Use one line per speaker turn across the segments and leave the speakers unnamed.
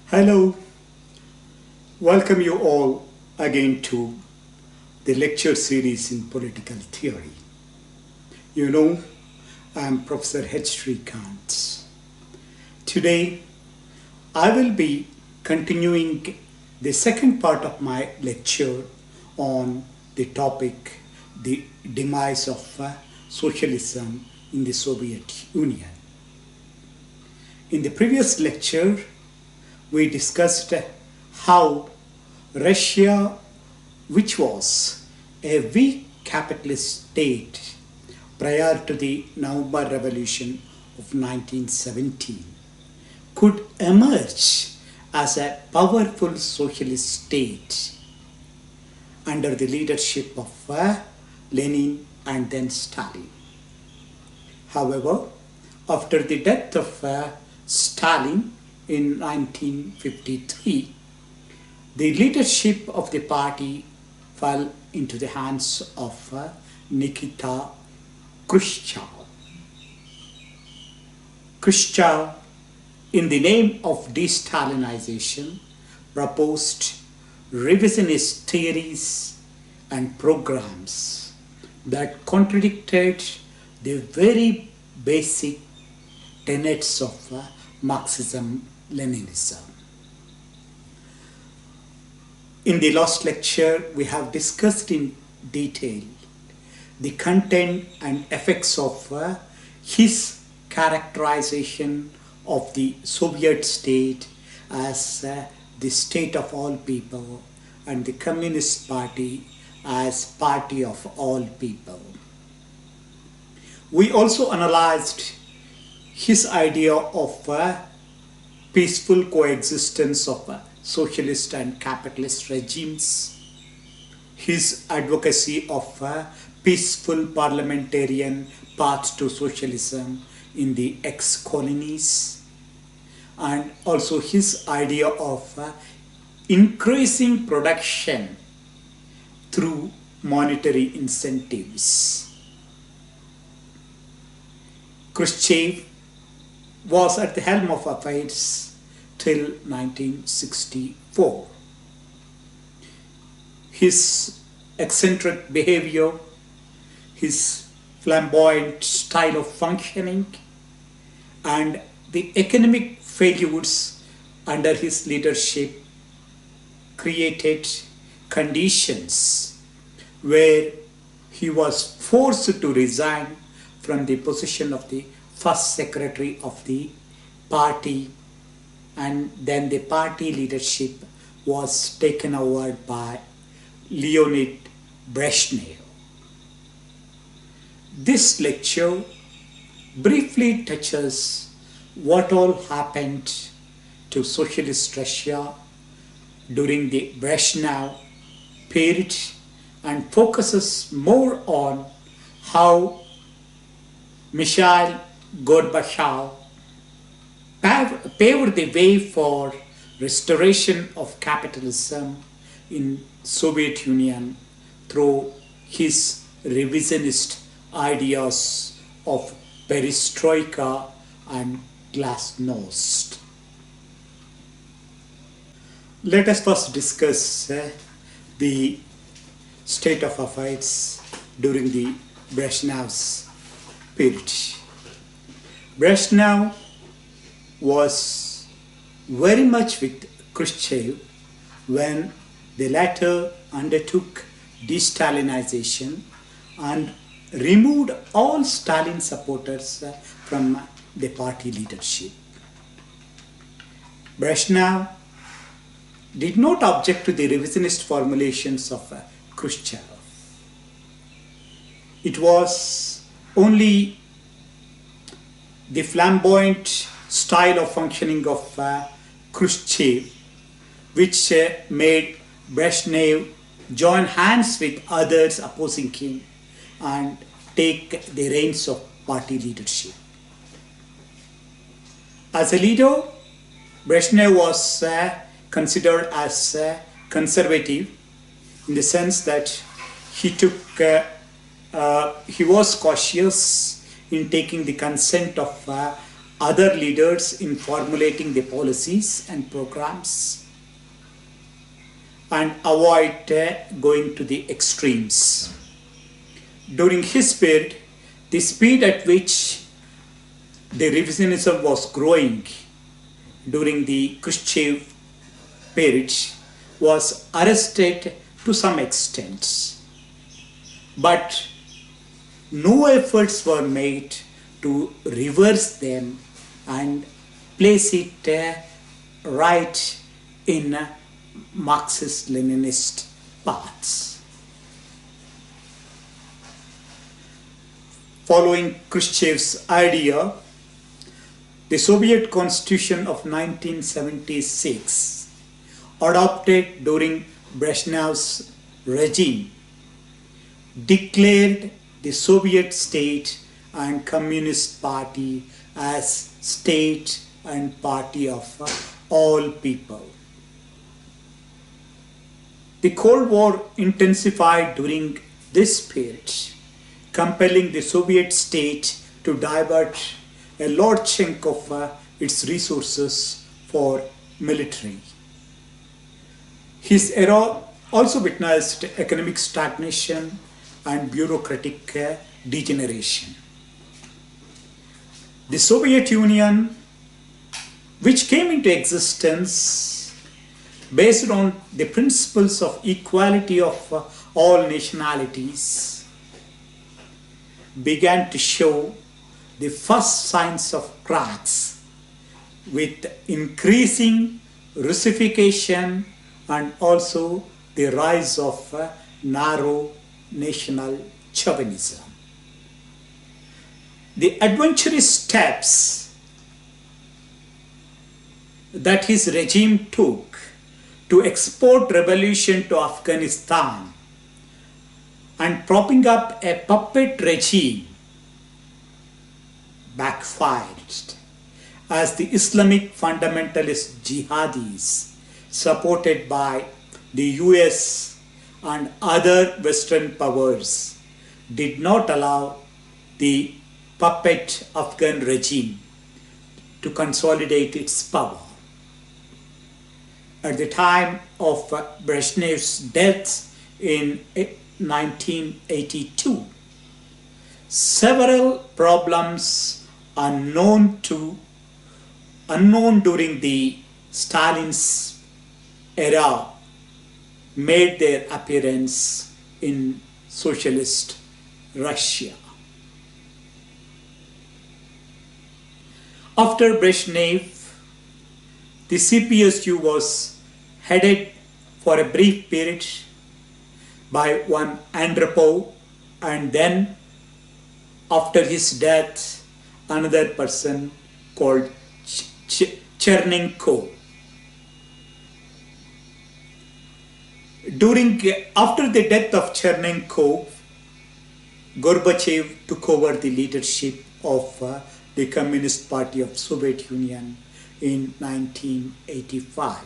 Hello, welcome you all again to the lecture series in political theory. You know, I am Professor H. Srikanth. Today, I will be continuing the second part of my lecture on the topic, the demise of socialism in the Soviet Union. In the previous lecture, we discussed how Russia, which was a weak capitalist state prior to the November Revolution of 1917, could emerge as a powerful socialist state under the leadership of Lenin and then Stalin. However, after the death of Stalin in 1953, the leadership of the party fell into the hands of Nikita Khrushchev. Khrushchev, in the name of de-Stalinization, proposed revisionist theories and programs that contradicted the very basic tenets of Marxism-Leninism. In the last lecture, we have discussed in detail the content and effects of his characterization of the Soviet state as the state of all people and the Communist Party as party of all people. We also analyzed his idea of peaceful coexistence of socialist and capitalist regimes, his advocacy of peaceful parliamentarian path to socialism in the ex-colonies, and also his idea of increasing production through monetary incentives. Khrushchev was at the helm of affairs till 1964. His eccentric behavior, his flamboyant style of functioning, and the economic failures under his leadership created conditions where he was forced to resign from the position of the first secretary of the party, and then the party leadership was taken over by Leonid Brezhnev. This lecture briefly touches what all happened to socialist Russia during the Brezhnev period and focuses more on how Mikhail Gorbachev paved the way for restoration of capitalism in Soviet Union through his revisionist ideas of Perestroika and Glasnost. Let us first discuss the state of affairs during the Brezhnev's period. Brezhnev was very much with Khrushchev when the latter undertook de-Stalinization and removed all Stalin supporters from the party leadership. Brezhnev did not object to the revisionist formulations of Khrushchev. It was only the flamboyant style of functioning of Khrushchev which made Brezhnev join hands with others opposing him and take the reins of party leadership. As a leader, Brezhnev was considered as conservative in the sense that he was cautious in taking the consent of other leaders in formulating the policies and programs, and avoid going to the extremes. During his period, the speed at which the revisionism was growing during the Khrushchev period was arrested to some extent. But no efforts were made to reverse them and place it right in Marxist-Leninist paths. Following Khrushchev's idea, the Soviet Constitution of 1976, adopted during Brezhnev's regime, declared the Soviet state and Communist Party as state and party of all people. The Cold War intensified during this period, compelling the Soviet state to divert a large chunk of its resources for military. His era also witnessed economic stagnation and bureaucratic degeneration. The Soviet Union, which came into existence based on the principles of equality of all nationalities, began to show the first signs of cracks with increasing Russification and also the rise of narrow national chauvinism. The adventurous steps that his regime took to export revolution to Afghanistan and propping up a puppet regime backfired, as the Islamic fundamentalist jihadis, supported by the US and other Western powers, did not allow the puppet Afghan regime to consolidate its power. At the time of Brezhnev's death in 1982, several problems unknown during the Stalin's era made their appearance in socialist Russia. After Brezhnev, the CPSU was headed for a brief period by one Andropov, and then after his death, another person called Chernenko. After the death of Chernenko, Gorbachev took over the leadership of the Communist Party of Soviet Union in 1985.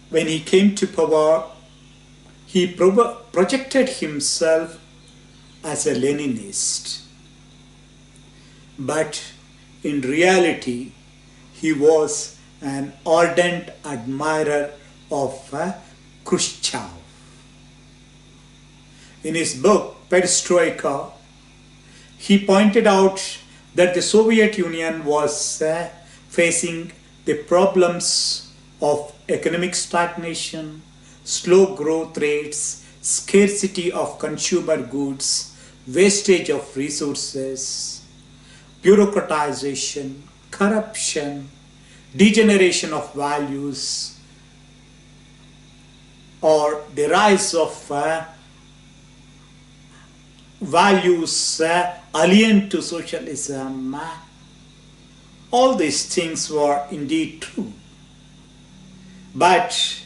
When he came to power, he projected himself as a Leninist, but in reality, he was an ardent admirer of Khrushchev. In his book, Perestroika, he pointed out that the Soviet Union was facing the problems of economic stagnation, slow growth rates, scarcity of consumer goods, wastage of resources, bureaucratization, corruption, degeneration of values, or the rise of values alien to socialism. All these things were indeed true. But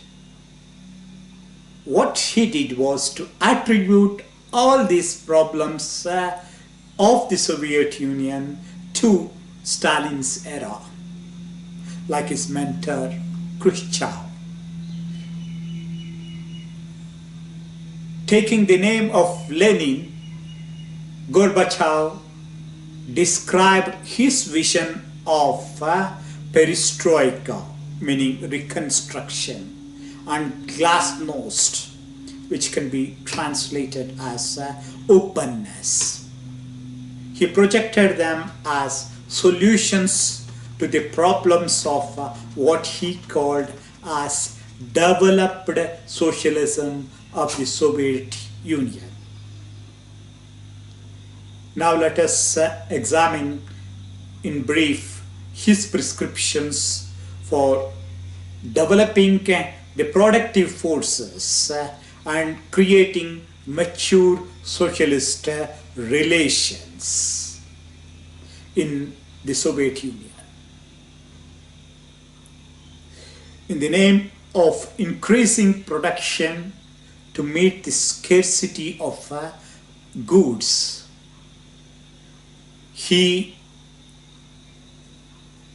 what he did was to attribute all these problems of the Soviet Union to Stalin's era, like his mentor Khrushchev. Taking the name of Lenin, Gorbachev described his vision of Perestroika, meaning reconstruction, and Glasnost, which can be translated as openness. He projected them as solutions to the problems of what he called as developed socialism of the Soviet Union. Now let us examine in brief his prescriptions for developing the productive forces and creating mature socialist relations in the Soviet Union. In the name of increasing production to meet the scarcity of goods, he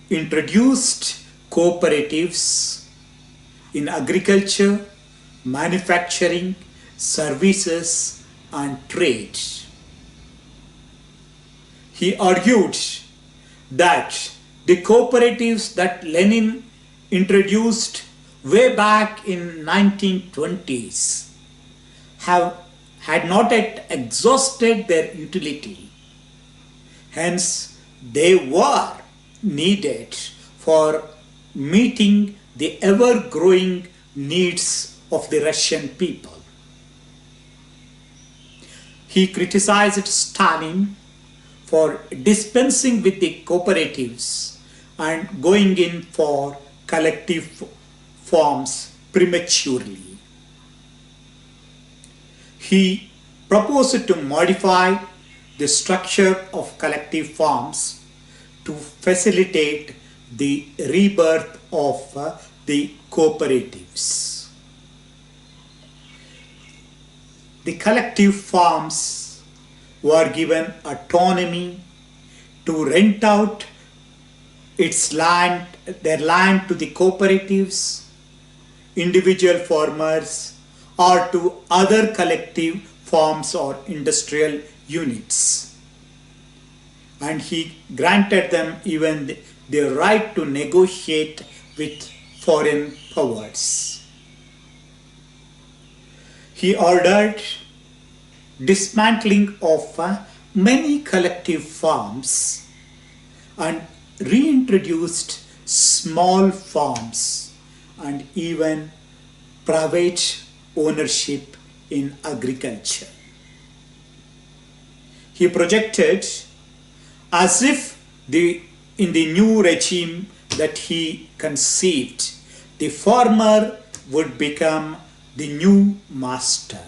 introduced cooperatives in agriculture, manufacturing, services, and trade. He argued that the cooperatives that Lenin introduced way back in 1920s had not yet exhausted their utility. Hence, they were needed for meeting the ever-growing needs of the Russian people. He criticized Stalin for dispensing with the cooperatives and going in for collective forms prematurely. He proposed to modify the structure of collective forms to facilitate the rebirth of the cooperatives. The collective farms were given autonomy to rent out their land to the cooperatives, individual farmers, or to other collective farms or industrial units. And he granted them even the right to negotiate with foreign powers. He ordered dismantling of many collective farms and reintroduced small farms and even private ownership in agriculture. He projected as if in the new regime that he conceived, the farmer would become the new master.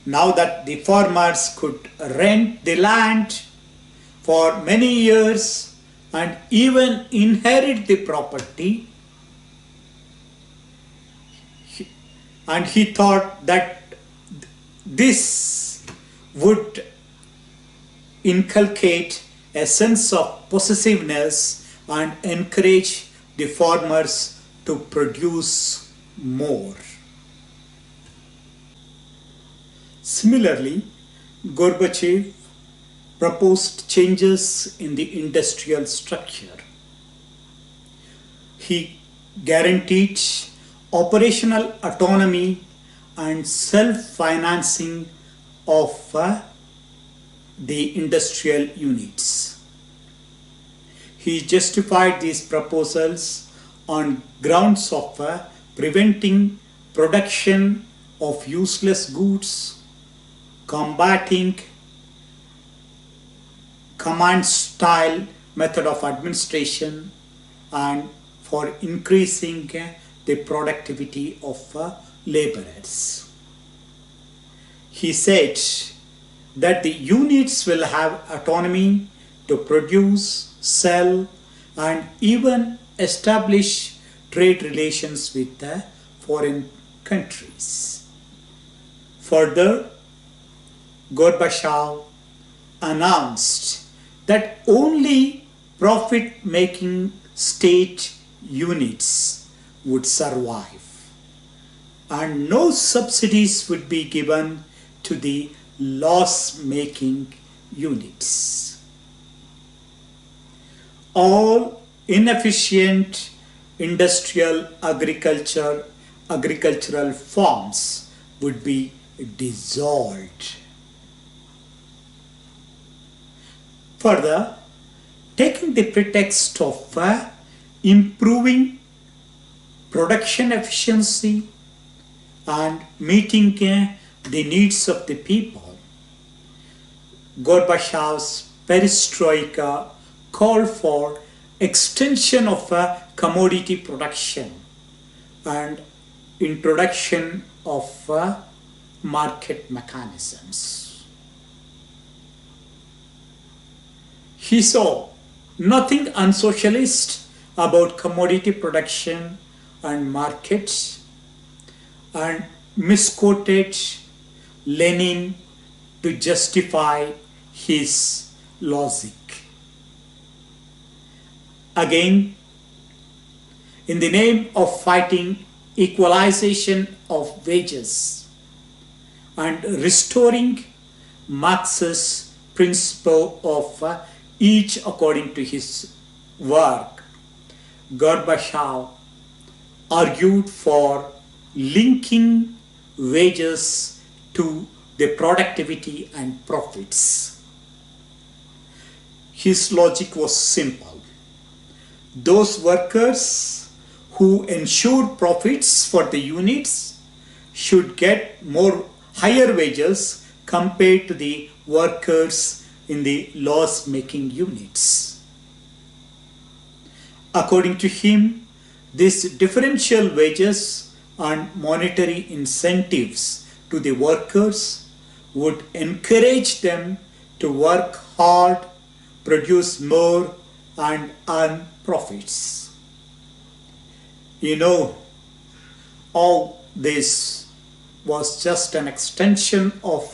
Now that the farmers could rent the land for many years and even inherit the property, and he thought that this would inculcate a sense of possessiveness and encourage the farmers to produce more. Similarly, Gorbachev proposed changes in the industrial structure. He guaranteed operational autonomy and self-financing of the industrial units. He justified these proposals on grounds of preventing production of useless goods, combating command-style method of administration, and for increasing the productivity of laborers. He said that the units will have autonomy to produce, sell, and even establish trade relations with foreign countries. Further, Gorbachev announced that only profit-making state units would survive, and no subsidies would be given to the loss-making units. All inefficient industrial agricultural forms would be dissolved. Further, taking the pretext of improving production efficiency and meeting the needs of the people, Gorbachev's Perestroika called for extension of commodity production and introduction of market mechanisms. He saw nothing unsocialist about commodity production and markets and misquoted Lenin to justify his logic. Again, in the name of fighting equalization of wages and restoring Marx's principle of each according to his work, Gorbachev argued for linking wages to the productivity and profits. His logic was simple. Those workers who ensured profits for the units should get higher wages compared to the workers in the loss-making units. According to him, these differential wages and monetary incentives to the workers would encourage them to work hard, produce more, and earn profits. You know, all this was just an extension of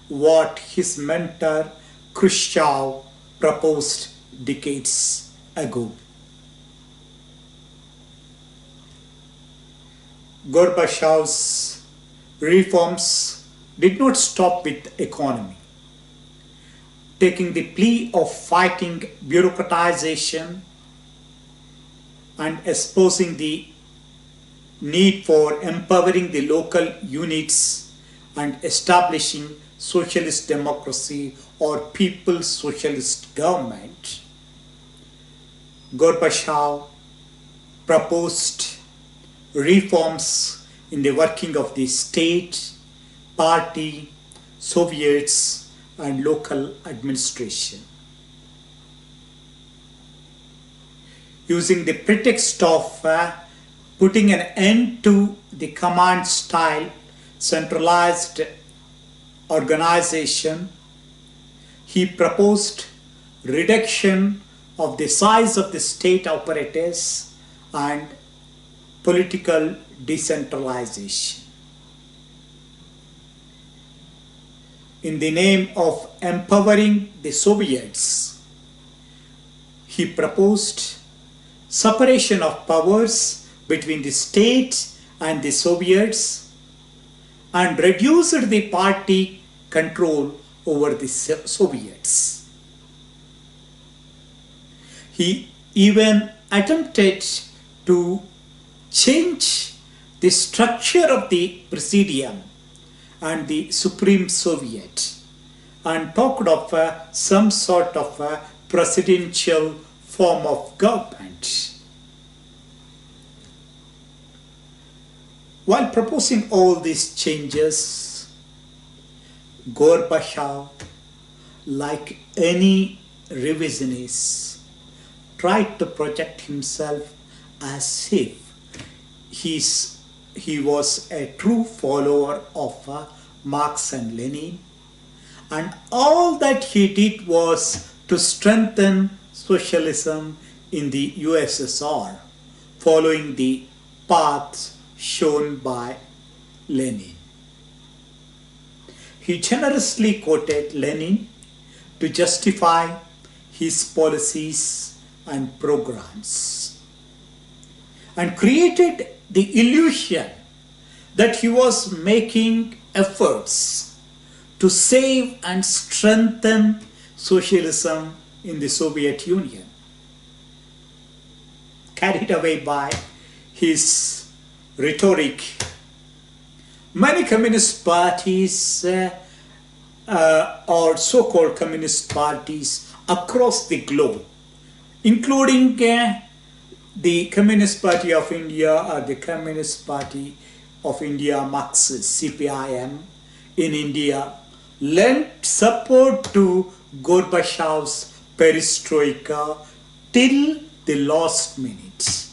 what his mentor Khrushchev proposed decades ago. Gorbachev's reforms did not stop with economy. Taking the plea of fighting bureaucratization and espousing the need for empowering the local units and establishing socialist democracy or people's socialist government, Gorbachev proposed reforms in the working of the state, party, Soviets, and local administration. Using the pretext of putting an end to the command style centralized organization, he proposed reduction of the size of the state apparatus and political decentralization. In the name of empowering the Soviets, he proposed separation of powers between the state and the Soviets and reduced the party control over the Soviets. He even attempted to change the structure of the Presidium and the Supreme Soviet and talked of some sort of a presidential form of government. While proposing all these changes, Gorbachev, like any revisionist, tried to project himself as if he was a true follower of Marx and Lenin, and all that he did was to strengthen socialism in the USSR, following the path shown by Lenin. He generously quoted Lenin to justify his policies and programs, and created the illusion that he was making efforts to save and strengthen socialism in the Soviet Union, carried away by his rhetoric. Many communist parties or so-called communist parties across the globe, including the Communist Party of India or the Communist Party of India, Marxist, CPIM in India, lent support to Gorbachev's Perestroika till the last minute.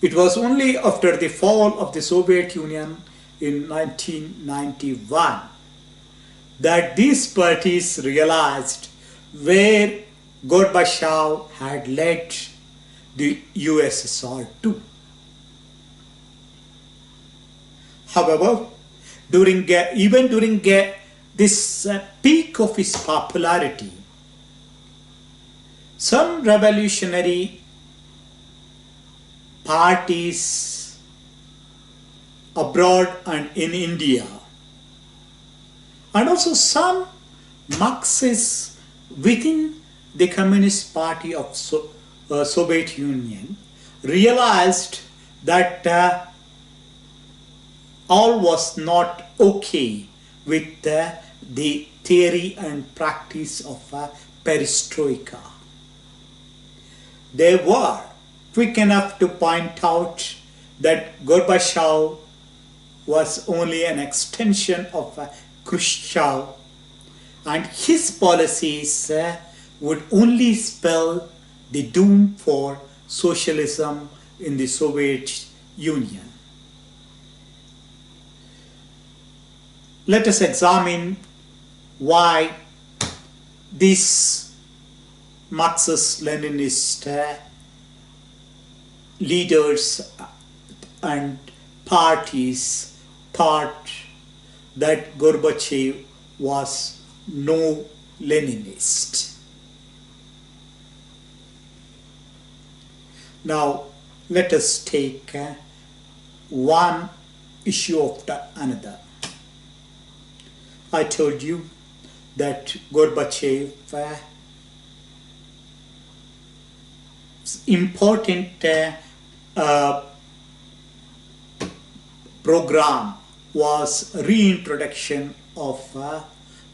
It was only after the fall of the Soviet Union in 1991 that these parties realized where Gorbachev had led the USSR to. However, even during this peak of his popularity, some revolutionary parties abroad and in India, and also some Marxists within the Communist Party of Soviet Union, realized that all was not okay with the theory and practice of Perestroika. They were quick enough to point out that Gorbachev was only an extension of Khrushchev, and his policies would only spell the doom for socialism in the Soviet Union. Let us examine why these Marxist-Leninist leaders and parties thought that Gorbachev was no Leninist. Now, let us take one issue after another. I told you that Gorbachev's important program was reintroduction of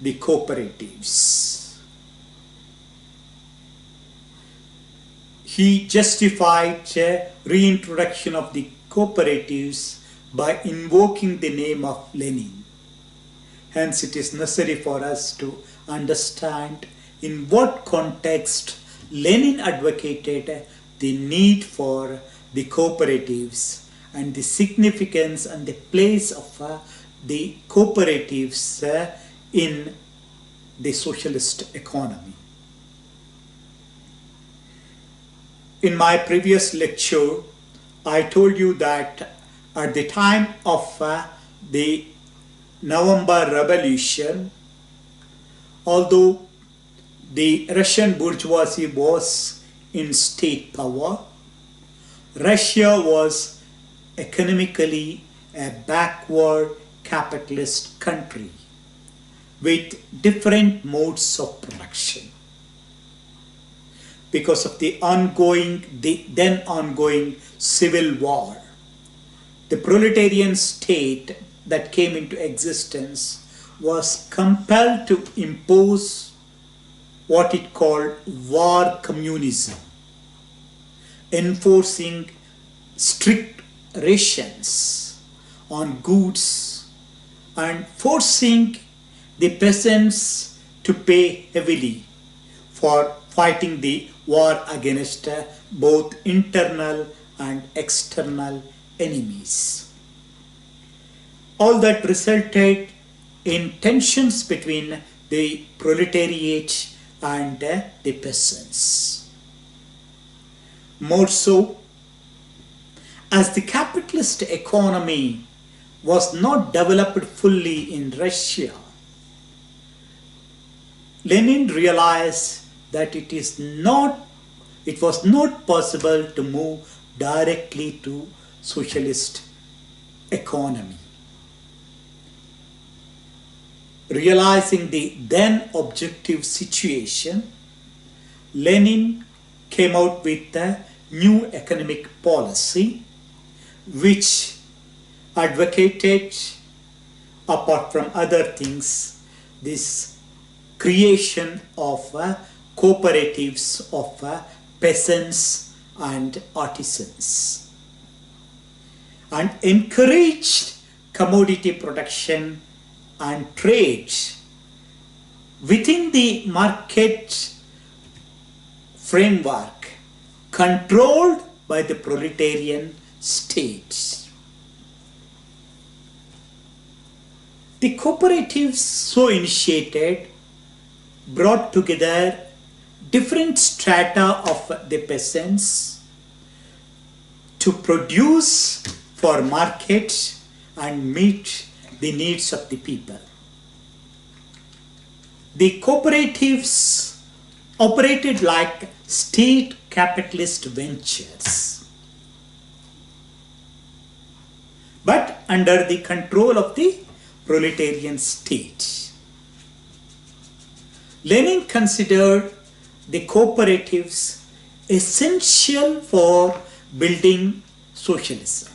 the cooperatives. He justified reintroduction of the cooperatives by invoking the name of Lenin. Hence, it is necessary for us to understand in what context Lenin advocated the need for the cooperatives and the significance and the place of the cooperatives in the socialist economy. In my previous lecture, I told you that at the time of the November Revolution, although the Russian bourgeoisie was in state power, Russia was economically a backward capitalist country with different modes of production. Because of the then ongoing civil war, the proletarian state that came into existence was compelled to impose what it called war communism, enforcing strict rations on goods and forcing the peasants to pay heavily for fighting the war against both internal and external enemies. All that resulted in tensions between the proletariat and the peasants. More so, as the capitalist economy was not developed fully in Russia, Lenin realized that it was not possible to move directly to socialist economy. realizing the then objective situation, Lenin came out with a new economic policy which advocated, apart from other things, this creation of cooperatives of peasants and artisans, and encouraged commodity production and trade within the market framework controlled by the proletarian state. The cooperatives so initiated brought together different strata of the peasants to produce for market and meet the needs of the people. The cooperatives operated like state capitalist ventures, but under the control of the proletarian state. Lenin considered the cooperatives essential for building socialism,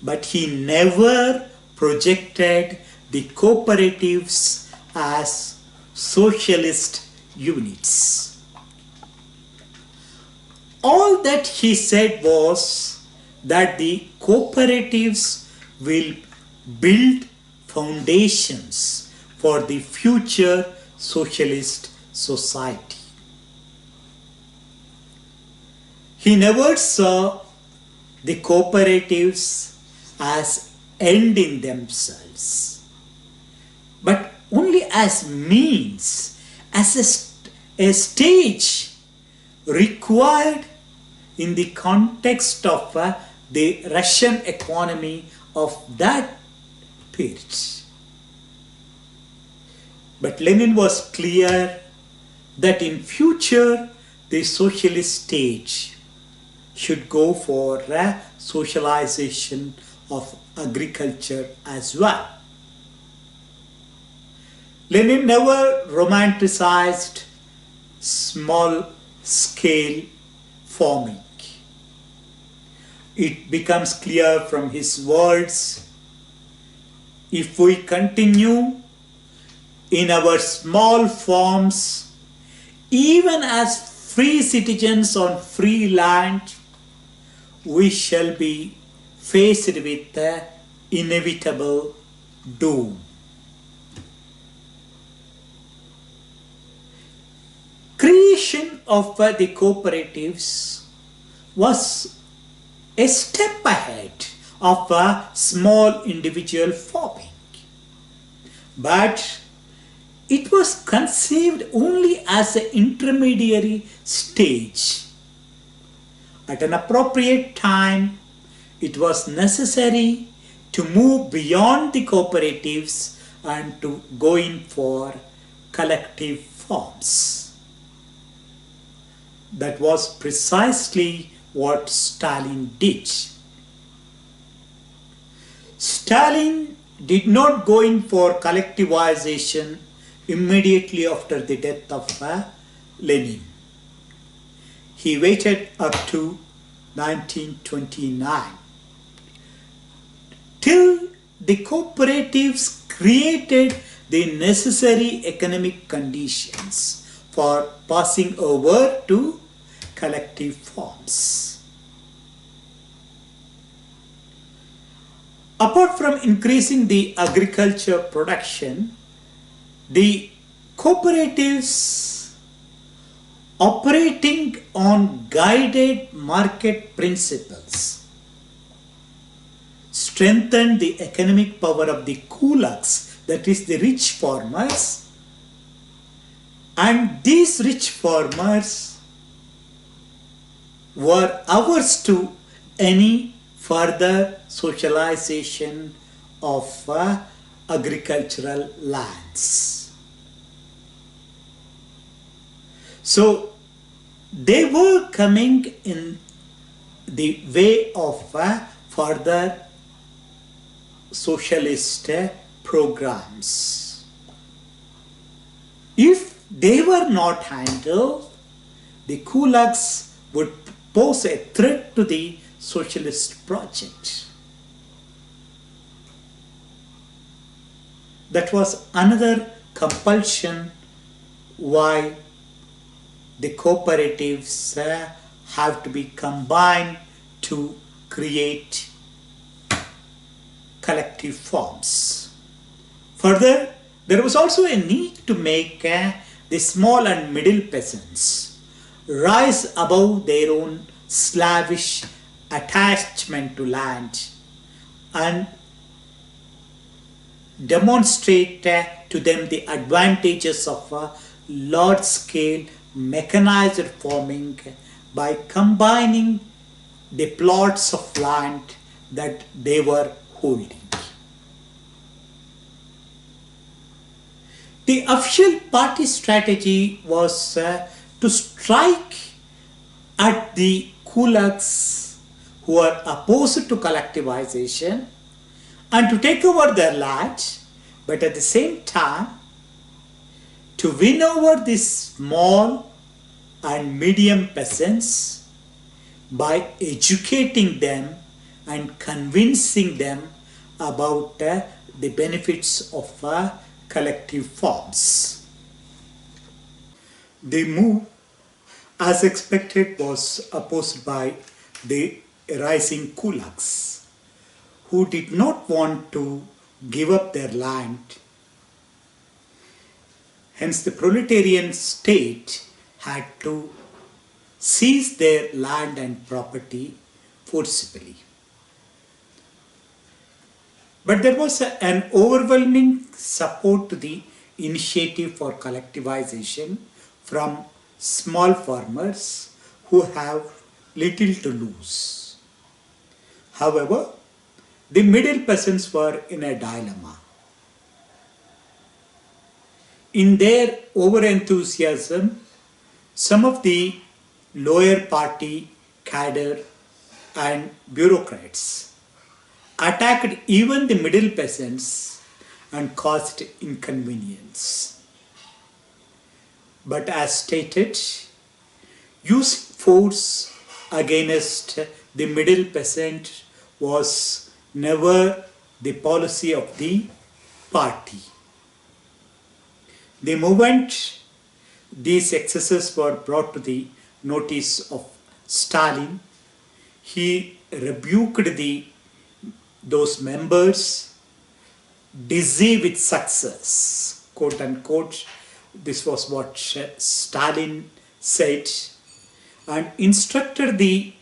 but he never projected the cooperatives as socialist units. All that he said was that the cooperatives will build foundations for the future socialist society. He never saw the cooperatives as end in themselves, but only as means, as a stage required in the context of the Russian economy of that period. But Lenin was clear that in future the socialist state should go for socialization of agriculture as well. Lenin never romanticized small-scale farming. It becomes clear from his words, if we continue in our small farms, even as free citizens on free land, we shall be faced with the inevitable doom. Creation of the cooperatives was a step ahead of a small individual farming, but it was conceived only as an intermediary stage. At an appropriate time, it was necessary to move beyond the cooperatives and to go in for collective farms. That was precisely what Stalin did. Stalin did not go in for collectivization immediately after the death of Lenin. He waited up to 1929 till the cooperatives created the necessary economic conditions for passing over to collective farms. Apart from increasing the agriculture production, the cooperatives operating on guided market principles strengthened the economic power of the kulaks, that is the rich farmers, and these rich farmers were averse to any further socialization of agricultural lands. So they were coming in the way of further socialist programs. If they were not handled, the kulaks would pose a threat to the socialist project. That was another compulsion why the cooperatives have to be combined to create collective forms. Further, there was also a need to make the small and middle peasants rise above their own slavish attachment to land and demonstrate to them the advantages of large-scale mechanized farming by combining the plots of land that they were holding. The official party strategy was to strike at the kulaks who are opposed to collectivization and to take over their land, but at the same time to win over the small and medium peasants by educating them and convincing them about the benefits of collective forms. The move, as expected, was opposed by the rising kulaks, who did not want to give up their land. Hence, the proletarian state had to seize their land and property forcibly. But there was an overwhelming support to the initiative for collectivization from small farmers who have little to lose. However, the middle peasants were in a dilemma. In their over-enthusiasm, some of the lower party cadre and bureaucrats attacked even the middle peasants and caused inconvenience. But as stated, using force against the middle peasant was never the policy of the party. The moment these excesses were brought to the notice of Stalin, he rebuked those members dizzy with success, quote unquote. This was what Stalin said, and instructed the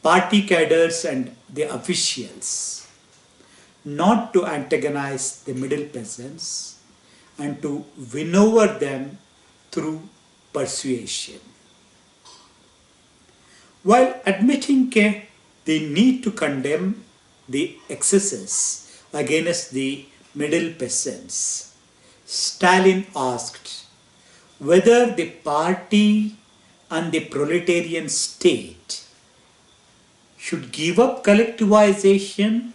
party cadres and the officials not to antagonize the middle peasants and to win over them through persuasion. While admitting the need to condemn the excesses against the middle peasants, Stalin asked whether the party and the proletarian state should give up collectivization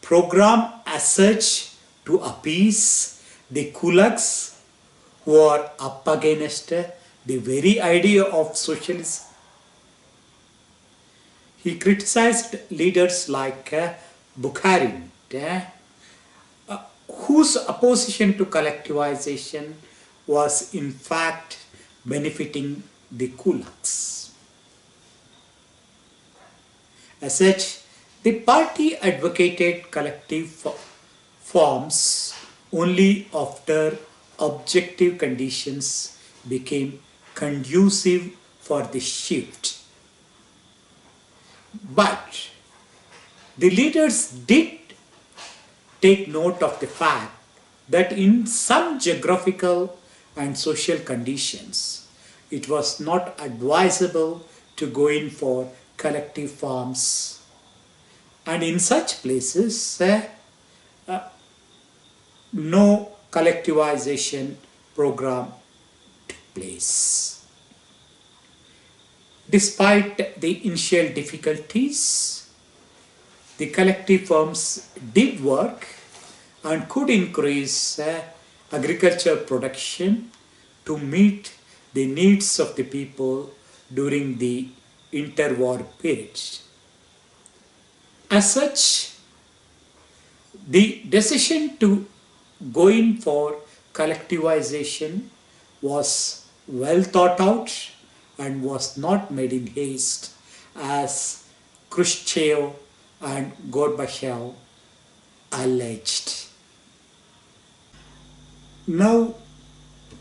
program as such to appease the kulaks who are up against the very idea of socialism. He criticized leaders like Bukharin, whose opposition to collectivization was in fact benefiting the kulaks. As such, the party advocated collective forms only after objective conditions became conducive for the shift. But the leaders did take note of the fact that in some geographical and social conditions, it was not advisable to go in for collective farms, and in such places no collectivization program took place. Despite the initial difficulties, the collective firms did work and could increase agriculture production to meet the needs of the people during the interwar period. As such, the decision to go in for collectivization was well thought out and was not made in haste as Khrushchev and Gorbachev alleged. Now,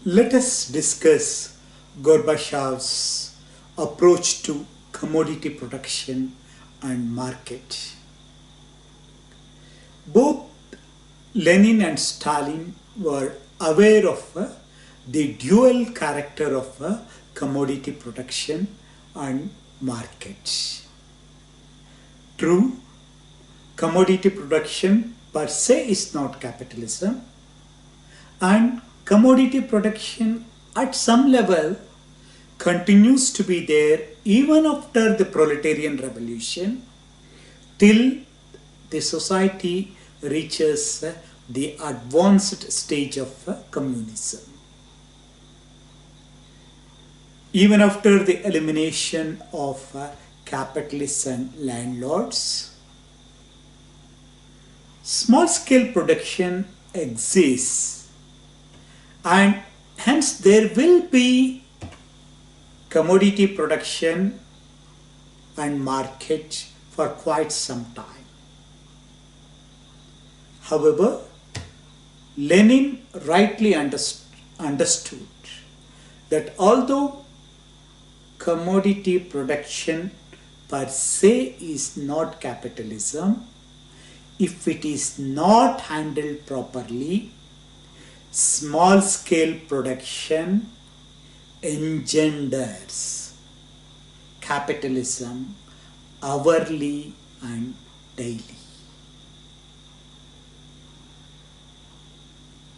let us discuss Gorbachev's approach to commodity production and market. Both Lenin and Stalin were aware of the dual character of commodity production and market. True, commodity production per se is not capitalism, and commodity production at some level continues to be there even after the proletarian revolution till the society reaches the advanced stage of communism. Even after the elimination of capitalists and landlords, small-scale production exists, and hence there will be commodity production and market for quite some time. However, Lenin rightly understood that although commodity production per se is not capitalism, if it is not handled properly, small-scale production engenders capitalism hourly and daily.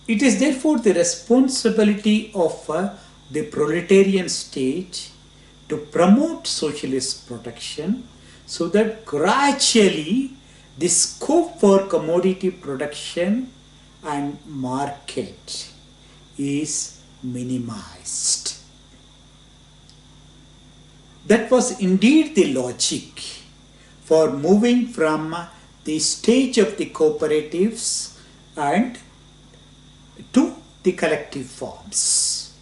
It is therefore the responsibility of the proletarian state to promote socialist production so that gradually the scope for commodity production and market is minimized. That was indeed the logic for moving from the stage of the cooperatives and to the collective forms.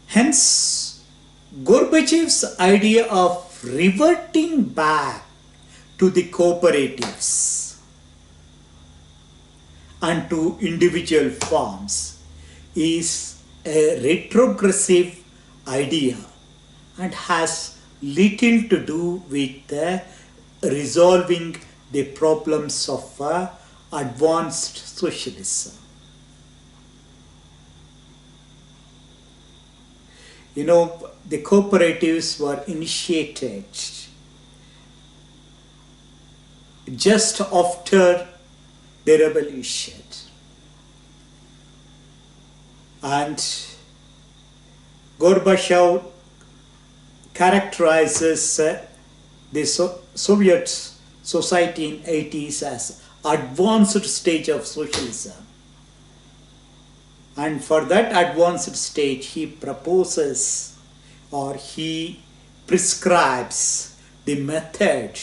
Hence, Gorbachev's idea of reverting back to the cooperatives and to individual forms is a retrogressive idea and has little to do with resolving the problems of advanced socialism. You know, the cooperatives were initiated just after the revolution, and Gorbachev characterizes the Soviet society in 80s as advanced stage of socialism, and for that advanced stage he proposes or he prescribes the method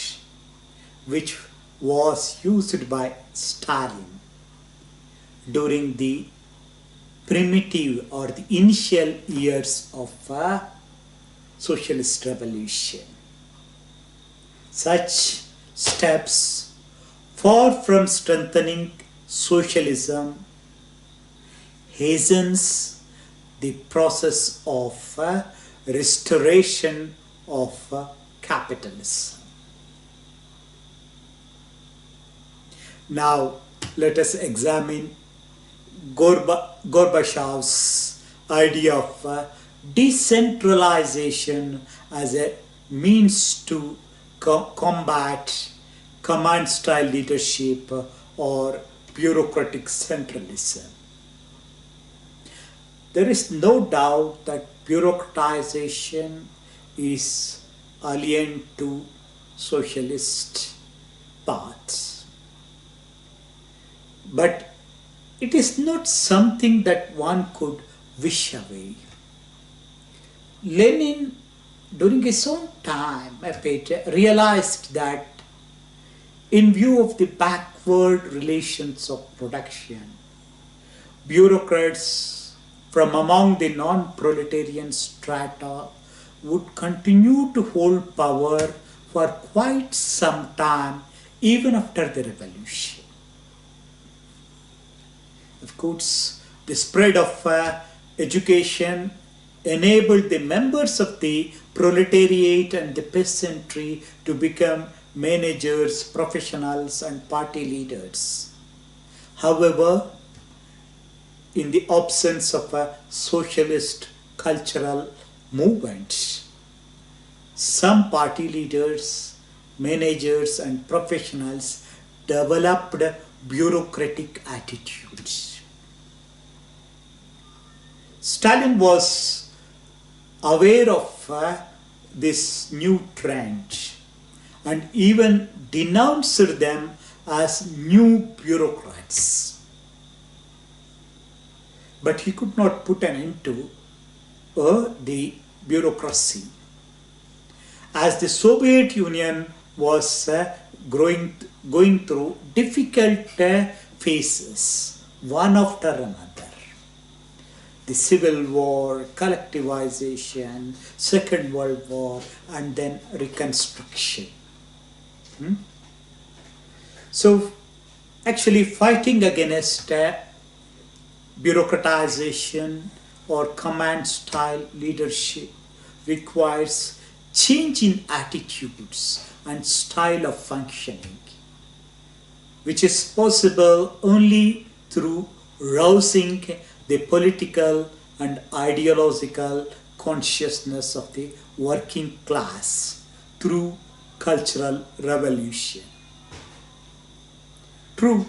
which was used by Stalin during the primitive or the initial years of socialist revolution. Such steps, far from strengthening socialism, hastens the process of restoration of capitalism. Now, let us examine Gorbachev's idea of decentralization as a means to combat command-style leadership or bureaucratic centralism. There is no doubt that bureaucratization is alien to socialist path. But it is not something that one could wish away. Lenin, during his own time, realized that in view of the backward relations of production, bureaucrats from among the non-proletarian strata would continue to hold power for quite some time, even after the revolution. Of course, the spread of education enabled the members of the proletariat and the peasantry to become managers, professionals, and party leaders. However, in the absence of a socialist cultural movement, some party leaders, managers, and professionals developed bureaucratic attitudes. Stalin was aware of this new trend and even denounced them as new bureaucrats. But he could not put an end to the bureaucracy. As the Soviet Union was going through difficult phases, one after another. The Civil War, collectivization, Second World War, and then Reconstruction. So, actually fighting against bureaucratization or command-style leadership requires change in attitudes and style of functioning, which is possible only through rousing the political and ideological consciousness of the working class through cultural revolution. True,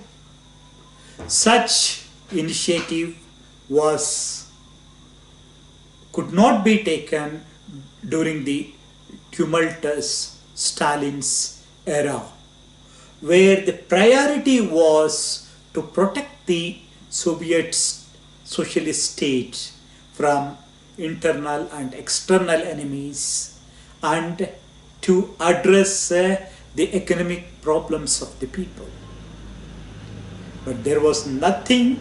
such initiative could not be taken during the tumultuous Stalin's era, where the priority was to protect the Soviet socialist state from internal and external enemies and to address the economic problems of the people. But there was nothing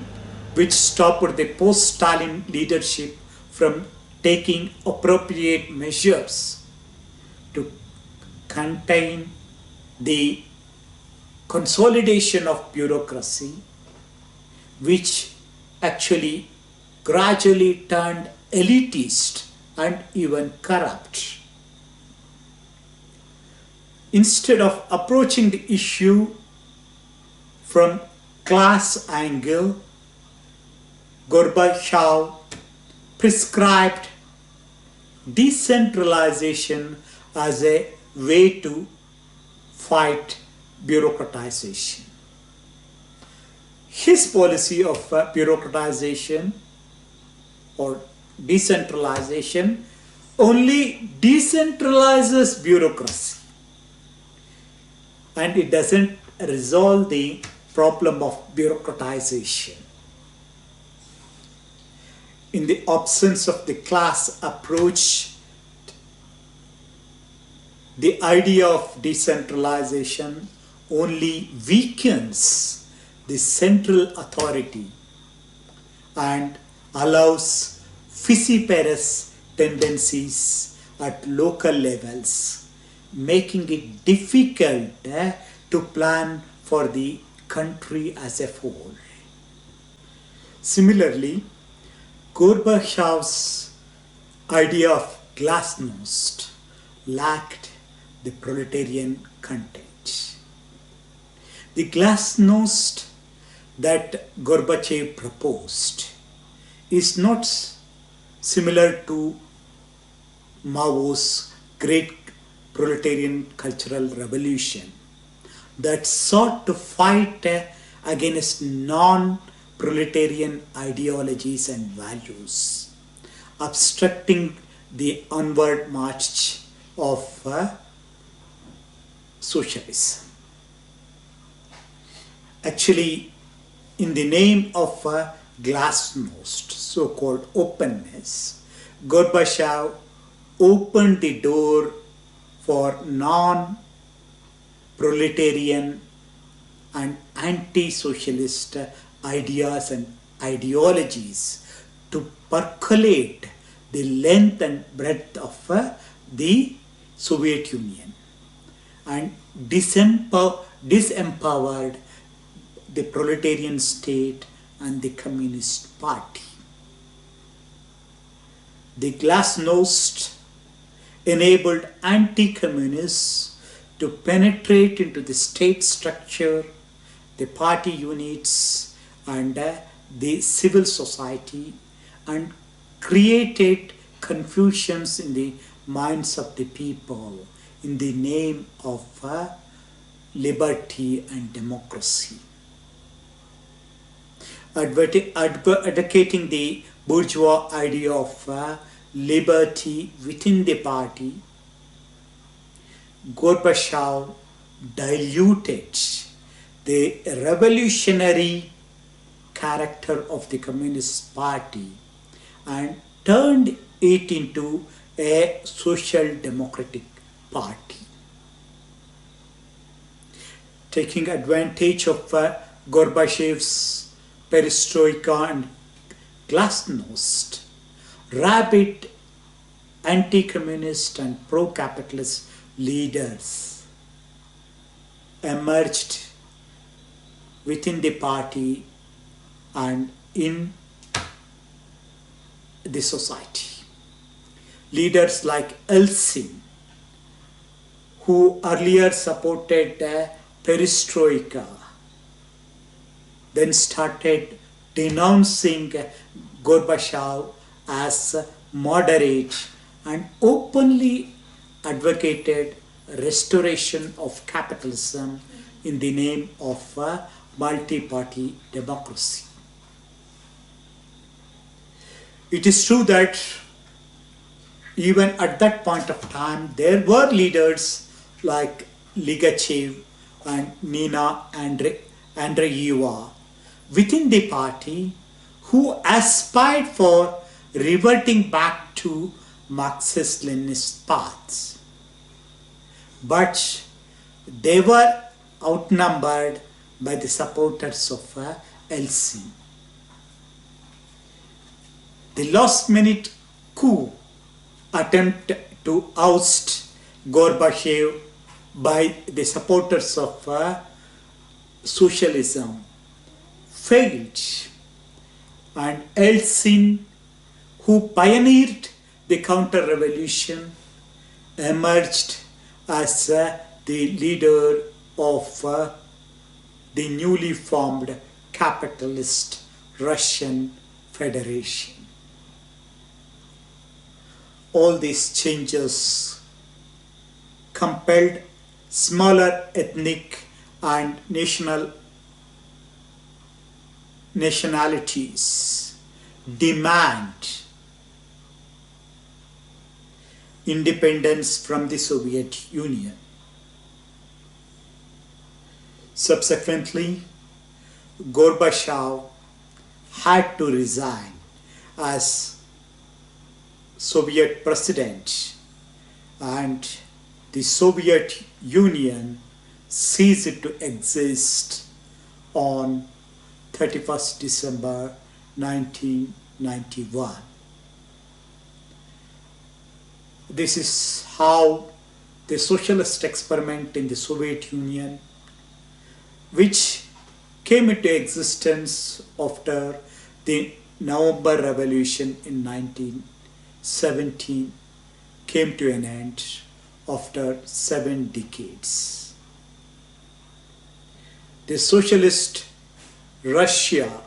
which stopped the post-Stalin leadership from taking appropriate measures to contain the consolidation of bureaucracy, which actually gradually turned elitist and even corrupt. Instead of approaching the issue from class angle, Gorbachev prescribed decentralization as a way to fight bureaucratization. His policy of bureaucratization or decentralization only decentralizes bureaucracy, and it doesn't resolve the problem of bureaucratization. In the absence of the class approach, the idea of decentralization only weakens the central authority and allows fissiparous tendencies at local levels, making it difficult to plan for the country as a whole. Similarly, Gorbachev's idea of Glasnost lacked the proletarian content. The Glasnost that Gorbachev proposed is not similar to Mao's great proletarian cultural revolution that sought to fight against non-proletarian ideologies and values, obstructing the onward march of socialism. Actually, in the name of Glasnost, so-called openness, Gorbachev opened the door for non-proletarian and anti-socialist ideas and ideologies to percolate the length and breadth of the Soviet Union and disempowered the proletarian state and the Communist Party. The Glasnost enabled anti-communists to penetrate into the state structure, the party units, and the civil society, and created confusions in the minds of the people in the name of liberty and democracy. Advocating the bourgeois idea of liberty within the party, Gorbachev diluted the revolutionary character of the Communist Party and turned it into a social democratic party. Taking advantage of Gorbachev's Perestroika and Glasnost, rabid anti-communist and pro-capitalist leaders emerged within the party and in the society. Leaders like Eltsin, who earlier supported Perestroika, then started denouncing Gorbachev as moderate and openly advocated restoration of capitalism in the name of multi-party democracy. It is true that even at that point of time, there were leaders like Ligachev and Nina Andreeva within the party who aspired for reverting back to Marxist-Leninist paths. But they were outnumbered by the supporters of Eltsin. The last-minute coup attempt to oust Gorbachev by the supporters of socialism failed, and Eltsin, who pioneered the counter-revolution, emerged as the leader of the newly formed capitalist Russian Federation. All these changes compelled smaller ethnic and nationalities demand independence from the Soviet Union. Subsequently, Gorbachev had to resign as Soviet president, and the Soviet Union ceased to exist on 31st December 1991. This is how the socialist experiment in the Soviet Union, which came into existence after the November Revolution in 1917, came to an end after 7 decades. The socialist Russia,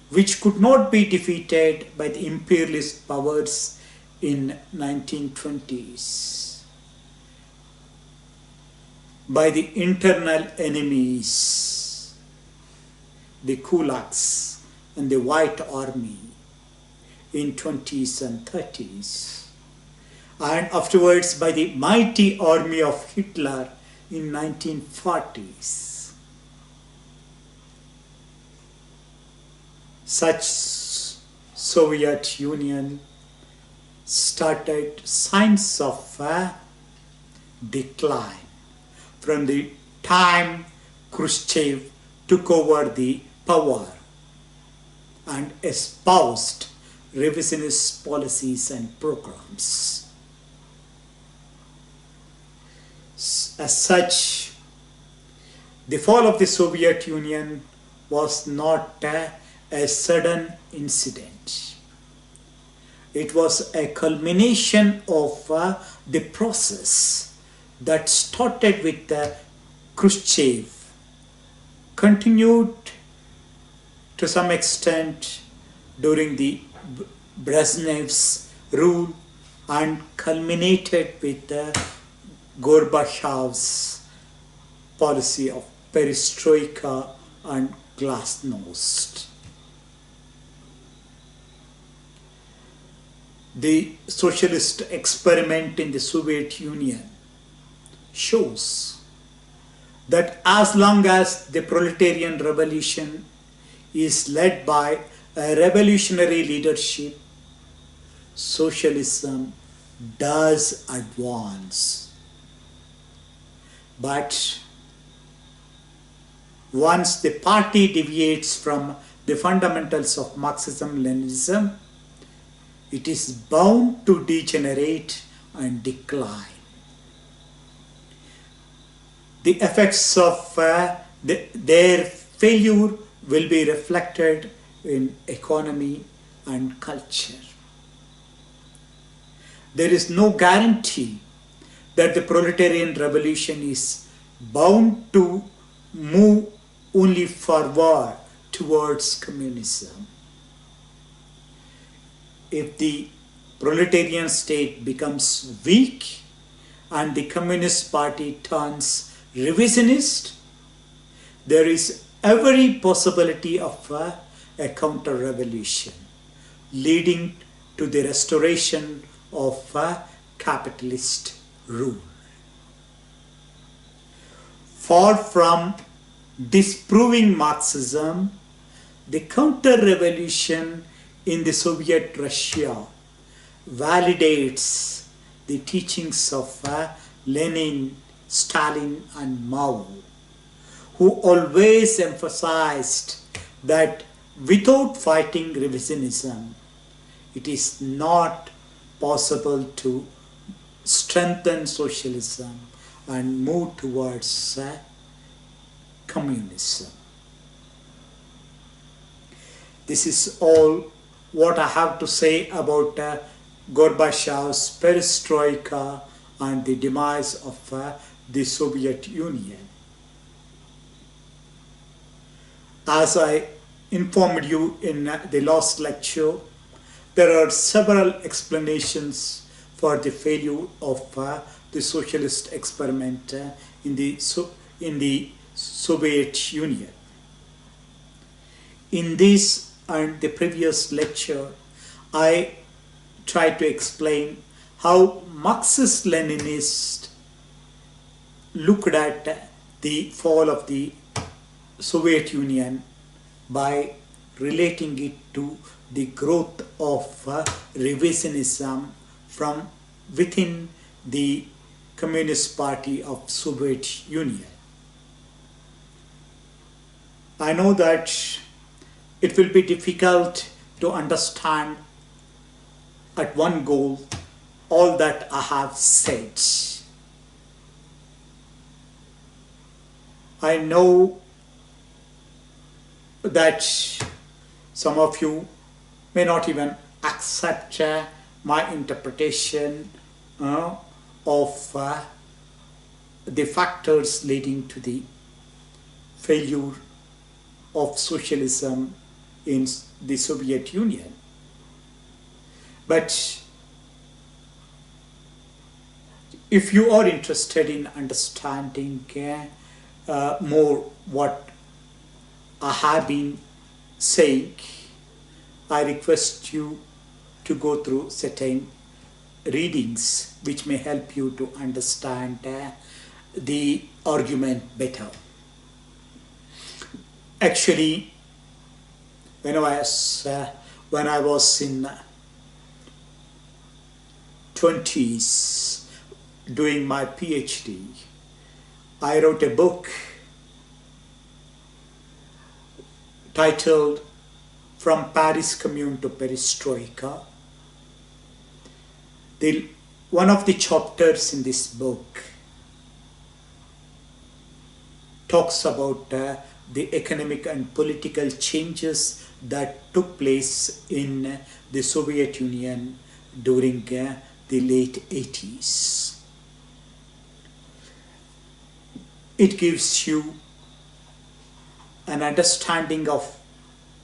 which could not be defeated by the imperialist powers in 1920s, by the internal enemies, the kulaks and the White Army in 20s and 30s, and afterwards by the mighty army of Hitler in 1940s. Such Soviet Union started signs of decline from the time Khrushchev took over the power and espoused revisionist policies and programs. As such, the fall of the Soviet Union was not a sudden incident. It was a culmination of the process that started with Khrushchev, continued to some extent during the Brezhnev's rule, and culminated with Gorbachev's policy of Perestroika and Glasnost. The socialist experiment in the Soviet Union shows that as long as the proletarian revolution is led by a revolutionary leadership, socialism does advance. But once the party deviates from the fundamentals of Marxism-Leninism, it is bound to degenerate and decline. The effects of their failure will be reflected in economy and culture. There is no guarantee that the proletarian revolution is bound to move only forward towards communism. If the proletarian state becomes weak and the Communist Party turns revisionist, there is every possibility of a counter-revolution leading to the restoration of capitalist rule. Far from disproving Marxism, the counter-revolution in the Soviet Russia validates the teachings of Lenin, Stalin and Mao, who always emphasized that without fighting revisionism, it is not possible to strengthen socialism and move towards communism. This is all what I have to say about Gorbachev's Perestroika and the demise of the Soviet Union. As I informed you in the last lecture, there are several explanations for the failure of the socialist experiment in the Soviet Union. In this and the previous lecture, I tried to explain how Marxist-Leninist looked at the fall of the Soviet Union by relating it to the growth of revisionism from within the Communist Party of Soviet Union. I know that it will be difficult to understand at one go all that I have said. I know that some of you may not even accept my interpretation of the factors leading to the failure of socialism in the Soviet Union. But if you are interested in understanding more what I have been saying, I request you to go through certain readings which may help you to understand the argument better. Actually, when I was in 20s doing my PhD, I wrote a book titled From Paris Commune to Perestroika. One of the chapters in this book talks about the economic and political changes that took place in the Soviet Union during the late 80s. It gives you an understanding of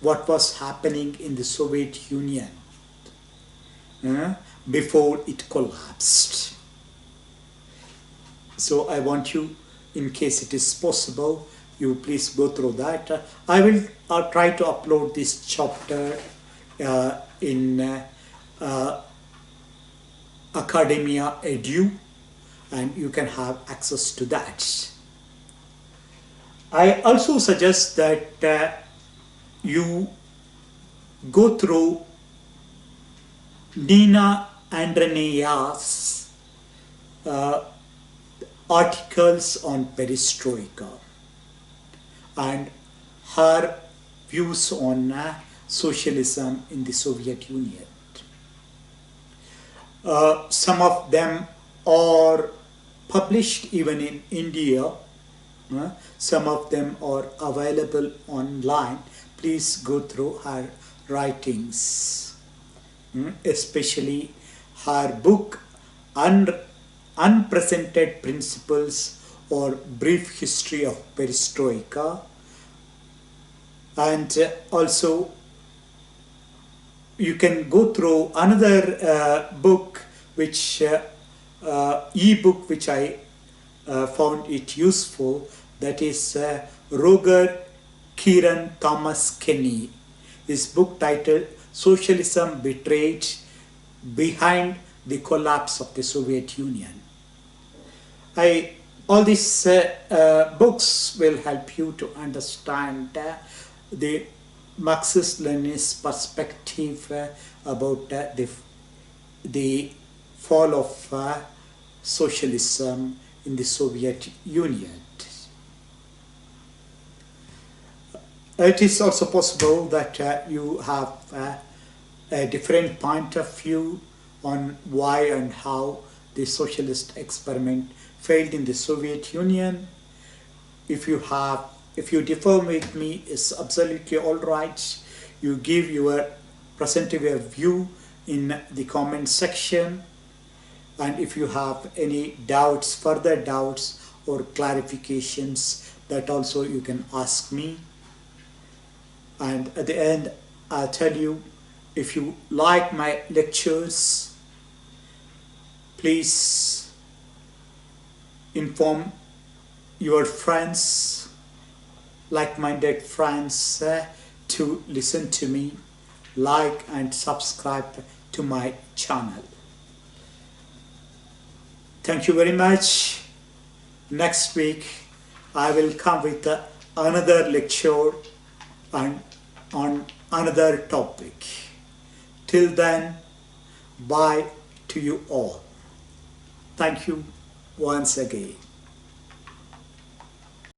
what was happening in the Soviet Union before it collapsed. So I want you, in case it is possible, you please go through that. I'll try to upload this chapter in Academia Edu, and you can have access to that. I also suggest that you go through Nina Andrenea's articles on Perestroika and her views on socialism in the Soviet Union. Some of them are published even in India. Some of them are available online. Please go through her writings, especially her book Unpresented Principles or Brief History of Perestroika, and also you can go through another book, which e-book, which I found it useful, that is Roger Kieran Thomas Kenny. His book titled Socialism Betrayed Behind the Collapse of the Soviet Union. All these books will help you to understand the Marxist-Leninist perspective about the fall of socialism in the Soviet Union. It is also possible that you have a different point of view on why and how the socialist experiment failed in the Soviet Union. If you differ with me, it's absolutely all right. You present your view in the comment section, and if you have any doubts, further doubts or clarifications, that also you can ask me. And at the end, I'll tell you, if you like my lectures, please inform your friends, like-minded friends, to listen to me, like and subscribe to my channel. Thank you very much. Next week, I will come with another lecture and on another topic. Till then, bye to you all. Thank you once again.